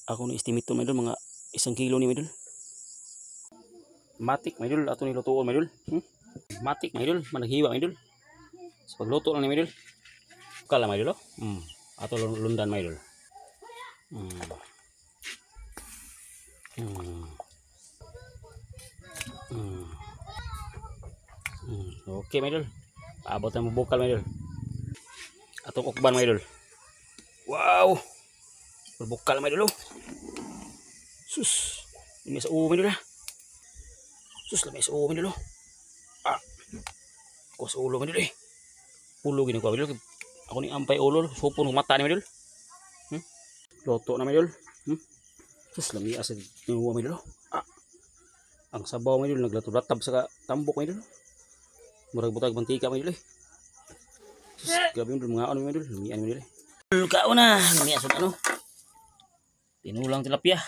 Ako ni estimate to mga idol, mga 1 kilo ni mga idol. Matik mga idol ato ni lutuon mga idol. Matik mga idol, managhiwa mga idol. Sa pagluto lang ni mga idol. Kala mga idol oh. Ato lundan mga idol. Okay mga idol. Paabot na mo bukal mga idol. Atong ukban mga idol. Wow. Berbukal mga idol oh. Sus. Ini sa uwi mga idol ah. Sus lamay sa uwi mga idol oh. Ko sa ulo mga idol eh. Ulo gini ko mga idol. Ako ni ampay ulo. Supon ng mata ni mga idol. Loto na mga idol. Sus lamay asa ng uwi mga idol oh. Ang sabaw mga idol. Naglato-latab sa tambok mga idol. Murag-butag mantika mga idol eh. Sus grabe mga idol. Mga ano mga idol. Lamian mga idol eh. Kao na. Lamian sa ano. Tinulang tilapia.